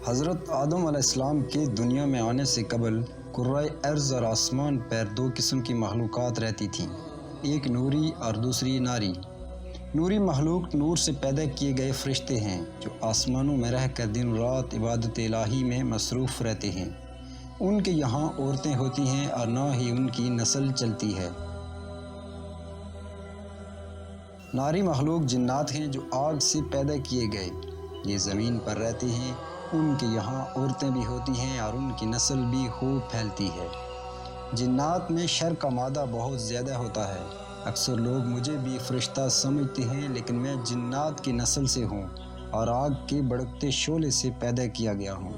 حضرت آدم علیہ السلام کے دنیا میں آنے سے قبل کرۂ ارض اور آسمان پر دو قسم کی مخلوقات رہتی تھیں، ایک نوری اور دوسری ناری۔ نوری مخلوق نور سے پیدا کیے گئے فرشتے ہیں جو آسمانوں میں رہ کر دن رات عبادت الہی میں مصروف رہتے ہیں۔ ان کے یہاں عورتیں ہوتی ہیں اور نہ ہی ان کی نسل چلتی ہے۔ ناری مخلوق جنات ہیں جو آگ سے پیدا کیے گئے، یہ زمین پر رہتے ہیں۔ ان کے یہاں عورتیں بھی ہوتی ہیں اور ان کی نسل بھی خوب پھیلتی ہے۔ جنات میں شر کا مادہ بہت زیادہ ہوتا ہے۔ اکثر لوگ مجھے بھی فرشتہ سمجھتے ہیں، لیکن میں جنات کی نسل سے ہوں اور آگ کے بھڑکتے شعلے سے پیدا کیا گیا ہوں۔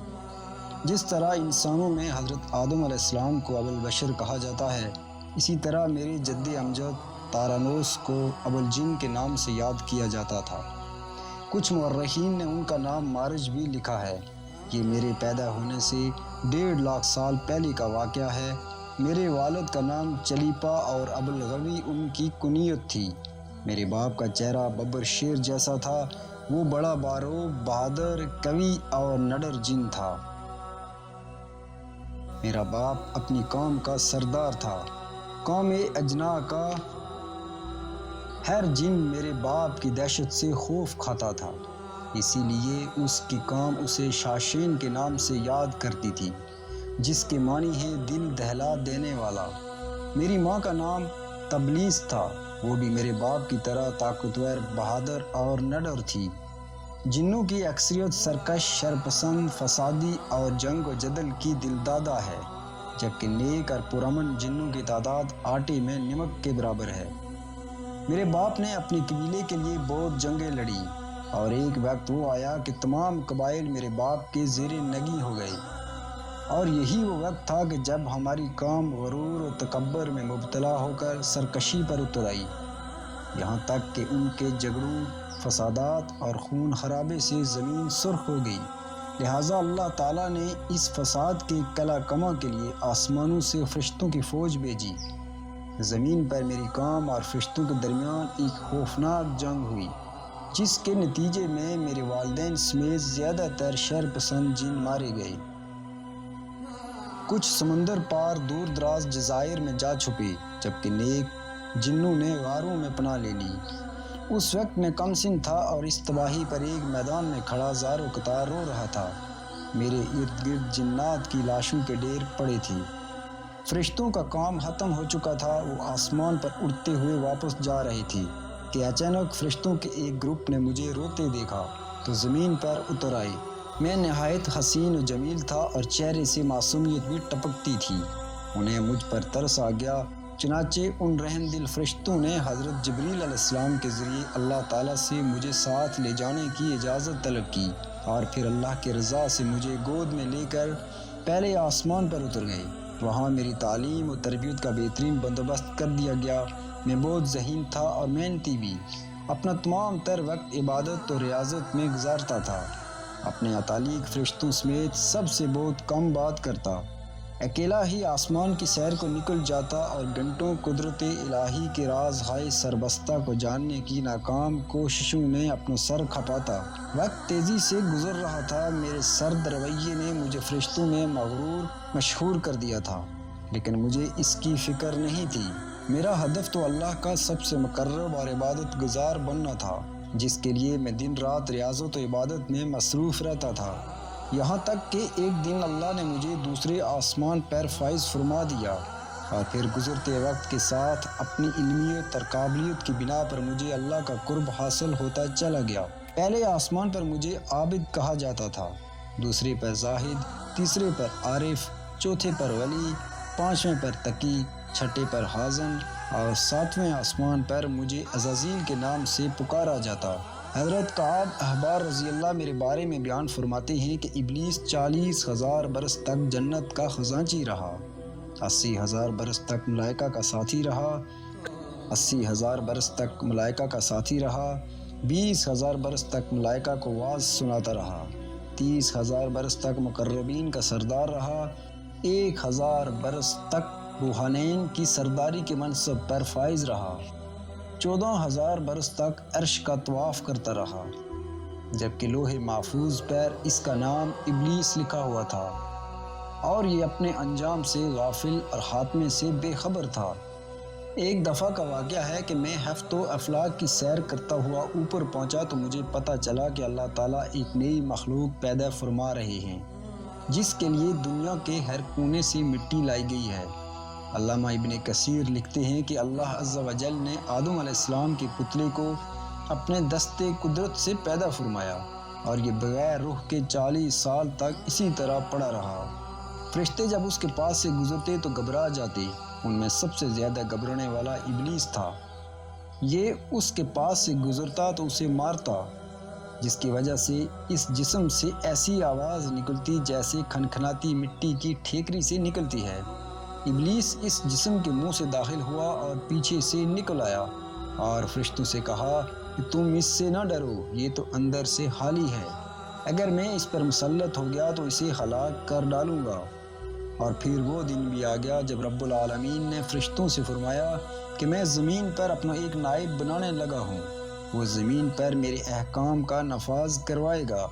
جس طرح انسانوں میں حضرت آدم علیہ السلام کو ابو البشر کہا جاتا ہے، اسی طرح میرے جد امجد تارانوس کو ابو الجن کے نام سے یاد کیا جاتا تھا۔ کچھ مورخین نے ان کا نام مارج بھی لکھا ہے۔ یہ میرے پیدا ہونے سے 1.5 لاکھ سال پہلے کا واقعہ ہے۔ میرے والد کا نام چلیپا اور ابو الغوی ان کی کنیت تھی۔ میرے باپ کا چہرہ ببر شیر جیسا تھا۔ وہ بڑا بارو، بہادر، قوی اور نڈر جن تھا۔ میرا باپ اپنی قوم کا سردار تھا، قوم اجنا کا۔ ہر جن میرے باپ کی دہشت سے خوف کھاتا تھا، اسی لیے اس کی قوم اسے شاشین کے نام سے یاد کرتی تھی، جس کے معنی ہے دل دہلا دینے والا۔ میری ماں کا نام تبلیس تھا، وہ بھی میرے باپ کی طرح طاقتور، بہادر اور نڈر تھی۔ جنوں کی اکثریت سرکش، شرپسند، فسادی اور جنگ و جدل کی دلدادہ ہے، جبکہ نیک اور پرامن جنوں کی تعداد آٹے میں نمک کے برابر ہے۔ میرے باپ نے اپنے قبیلے کے لیے بہت جنگیں لڑی، اور ایک وقت وہ آیا کہ تمام قبائل میرے باپ کے زیر نگیں ہو گئے، اور یہی وہ وقت تھا کہ جب ہماری قوم غرور و تکبر میں مبتلا ہو کر سرکشی پر اتر آئی، یہاں تک کہ ان کے جھگڑوں، فسادات اور خون خرابے سے زمین سرخ ہو گئی۔ لہٰذا اللہ تعالیٰ نے اس فساد کے قلع کما کے لیے آسمانوں سے فرشتوں کی فوج بھیجی۔ زمین پر میری قوم اور فرشتوں کے درمیان ایک خوفناک جنگ ہوئی، جس کے نتیجے میں میرے والدین سمیت زیادہ تر شر پسند جن مارے گئے۔ کچھ سمندر پار دور دراز جزائر میں جا چھپے، جبکہ نیک جنوں نے غاروں میں پناہ لے لی۔ اس وقت میں کم سن تھا اور اس تباہی پر ایک میدان میں کھڑا زار و قطار رو رہا تھا۔ میرے ارد گرد جنات کی لاشوں کے ڈھیر پڑے تھے۔ فرشتوں کا کام ختم ہو چکا تھا، وہ آسمان پر اڑتے ہوئے واپس جا رہے تھے کہ اچانک فرشتوں کے ایک گروپ نے مجھے روتے دیکھا تو زمین پر اتر آئے۔ میں نہایت حسین و جمیل تھا اور چہرے سے معصومیت بھی ٹپکتی تھی۔ انہیں مجھ پر ترس آ گیا، چنانچہ ان رحم دل فرشتوں نے حضرت جبریل علیہ السلام کے ذریعے اللہ تعالیٰ سے مجھے ساتھ لے جانے کی اجازت طلب کی، اور پھر اللہ کی رضا سے مجھے گود میں لے کر پہلے آسمان پر اتر گئے۔ وہاں میری تعلیم و تربیت کا بہترین بندوبست کر دیا گیا۔ میں بہت ذہین تھا اور محنتی بھی، اپنا تمام تر وقت عبادت و ریاضت میں گزارتا تھا، اپنے اتالیق فرشتوں سمیت سب سے بہت کم بات کرتا، اکیلا ہی آسمان کی سیر کو نکل جاتا اور گھنٹوں قدرت الہی کے راز ہائے سربستہ کو جاننے کی ناکام کوششوں میں اپنا سر کھپاتا۔ وقت تیزی سے گزر رہا تھا۔ میرے سرد رویے نے مجھے فرشتوں میں مغرور مشہور کر دیا تھا، لیکن مجھے اس کی فکر نہیں تھی۔ میرا ہدف تو اللہ کا سب سے مقرب اور عبادت گزار بننا تھا، جس کے لیے میں دن رات ریاضت و عبادت میں مصروف رہتا تھا۔ یہاں تک کہ ایک دن اللہ نے مجھے دوسرے آسمان پر فائز فرما دیا، اور پھر گزرتے وقت کے ساتھ اپنی علمیت اور قابلیت کی بنا پر مجھے اللہ کا قرب حاصل ہوتا چلا گیا۔ پہلے آسمان پر مجھے عابد کہا جاتا تھا، دوسرے پر زاہد، تیسرے پر عارف، چوتھے پر ولی، پانچویں پر تقی، چھٹے پر حازن، اور ساتویں آسمان پر مجھے عزازیل کے نام سے پکارا جاتا۔ حضرت کعب احبار رضی اللہ میرے بارے میں بیان فرماتے ہیں کہ ابلیس 40,000 برس تک جنت کا خزانچی رہا، 80,000 برس تک ملائکہ کا ساتھی رہا، 80,000 برس تک ملائکہ کا ساتھی رہا، 20,000 برس تک ملائکہ کو واعظ سناتا رہا، 30,000 برس تک مقربین کا سردار رہا، 1,000 برس تک روحانین کی سرداری کے منصب پر فائز رہا، 14,000 برس تک عرش کا طواف کرتا رہا، جبکہ لوح محفوظ پر اس کا نام ابلیس لکھا ہوا تھا اور یہ اپنے انجام سے غافل اور خاتمے سے بے خبر تھا۔ ایک دفعہ کا واقعہ ہے کہ میں ہفت و افلاک کی سیر کرتا ہوا اوپر پہنچا تو مجھے پتہ چلا کہ اللہ تعالیٰ ایک نئی مخلوق پیدا فرما رہے ہیں جس کے لیے دنیا کے ہر کونے سے مٹی لائی گئی ہے۔ علامہ ابن کثیر لکھتے ہیں کہ اللہ عز و جل نے آدم علیہ السلام کے پتلے کو اپنے دستے قدرت سے پیدا فرمایا اور یہ بغیر روح کے 40 سال تک اسی طرح پڑا رہا۔ فرشتے جب اس کے پاس سے گزرتے تو گھبرا جاتے۔ ان میں سب سے زیادہ گھبرانے والا ابلیس تھا۔ یہ اس کے پاس سے گزرتا تو اسے مارتا، جس کی وجہ سے اس جسم سے ایسی آواز نکلتی جیسے کھنکھناتی مٹی کی ٹھیکری سے نکلتی ہے۔ ابلیس اس جسم کے منہ سے داخل ہوا اور پیچھے سے نکل آیا اور فرشتوں سے کہا کہ تم اس سے نہ ڈرو، یہ تو اندر سے خالی ہے۔ اگر میں اس پر مسلط ہو گیا تو اسے ہلاک کر ڈالوں گا۔ اور پھر وہ دن بھی آ گیا جب رب العالمین نے فرشتوں سے فرمایا کہ میں زمین پر اپنا ایک نائب بنانے لگا ہوں، وہ زمین پر میرے احکام کا نفاذ کروائے گا۔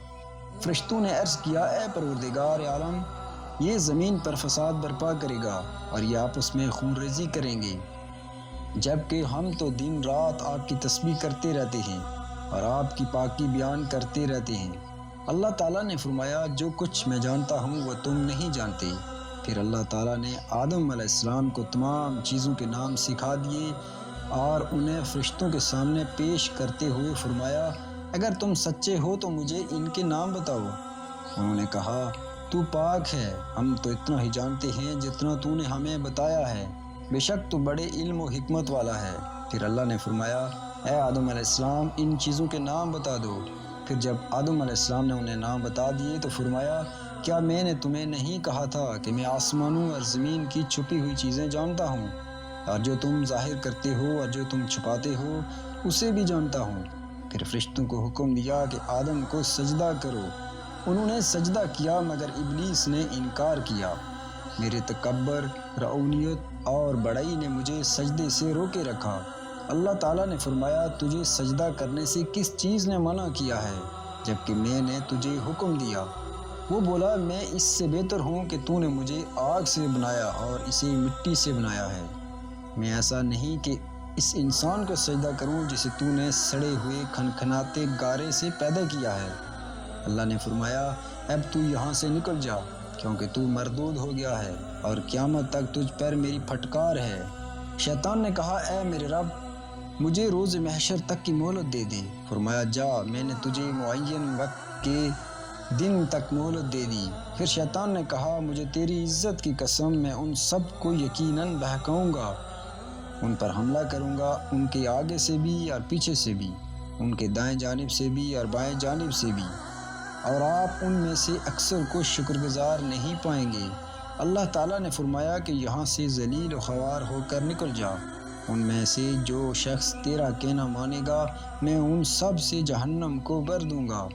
فرشتوں نے عرض کیا، اے پروردگار عالم، یہ زمین پر فساد برپا کرے گا اور یہ آپس میں خون ریزی کریں گے، جبکہ ہم تو دن رات آپ کی تسبیح کرتے رہتے ہیں اور آپ کی پاکی بیان کرتے رہتے ہیں۔ اللہ تعالیٰ نے فرمایا، جو کچھ میں جانتا ہوں وہ تم نہیں جانتے۔ پھر اللہ تعالیٰ نے آدم علیہ السلام کو تمام چیزوں کے نام سکھا دیے اور انہیں فرشتوں کے سامنے پیش کرتے ہوئے فرمایا، اگر تم سچے ہو تو مجھے ان کے نام بتاؤ۔ انہوں نے کہا، تو پاک ہے، ہم تو اتنا ہی جانتے ہیں جتنا تو نے ہمیں بتایا ہے، بے شک تو بڑے علم و حکمت والا ہے۔ پھر اللہ نے فرمایا، اے آدم علیہ السلام، ان چیزوں کے نام بتا دو۔ پھر جب آدم علیہ السلام نے انہیں نام بتا دیے تو فرمایا، کیا میں نے تمہیں نہیں کہا تھا کہ میں آسمانوں اور زمین کی چھپی ہوئی چیزیں جانتا ہوں، اور جو تم ظاہر کرتے ہو اور جو تم چھپاتے ہو اسے بھی جانتا ہوں۔ پھر فرشتوں کو حکم دیا کہ آدم کو سجدہ کرو۔ انہوں نے سجدہ کیا مگر ابلیس نے انکار کیا۔ میرے تکبر، رعونیت اور بڑائی نے مجھے سجدے سے روکے رکھا۔ اللہ تعالیٰ نے فرمایا، تجھے سجدہ کرنے سے کس چیز نے منع کیا ہے جبکہ میں نے تجھے حکم دیا؟ وہ بولا، میں اس سے بہتر ہوں کہ تو نے مجھے آگ سے بنایا اور اسے مٹی سے بنایا ہے۔ میں ایسا نہیں کہ اس انسان کو سجدہ کروں جسے تو نے سڑے ہوئے کھنکھناتے گارے سے پیدا کیا ہے۔ اللہ نے فرمایا، اب تو یہاں سے نکل جا، کیونکہ تو مردود ہو گیا ہے اور قیامت تک تجھ پر میری پھٹکار ہے۔ شیطان نے کہا، اے میرے رب، مجھے روز محشر تک کی مہلت دے دے۔ فرمایا، جا، میں نے تجھے معین وقت کے دن تک مہلت دے دی۔ پھر شیطان نے کہا، مجھے تیری عزت کی قسم، میں ان سب کو یقیناً بہکاؤں گا، ان پر حملہ کروں گا، ان کے آگے سے بھی اور پیچھے سے بھی، ان کے دائیں جانب سے بھی اور بائیں جانب سے بھی، اور آپ ان میں سے اکثر کو شکر گزار نہیں پائیں گے۔ اللہ تعالیٰ نے فرمایا کہ یہاں سے ذلیل و خوار ہو کر نکل جا۔ ان میں سے جو شخص تیرا کہنا مانے گا میں ان سب سے جہنم کو بھر دوں گا۔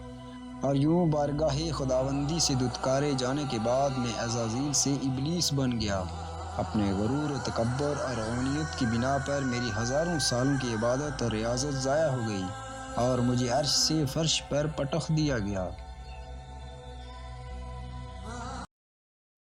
اور یوں بارگاہ خداوندی سے دھتکارے جانے کے بعد میں عزازیل سے ابلیس بن گیا۔ اپنے غرور و تکبر اور رعونیت کی بنا پر میری ہزاروں سالوں کی عبادت اور ریاضت ضائع ہو گئی اور مجھے عرش سے فرش پر پٹخ دیا گیا۔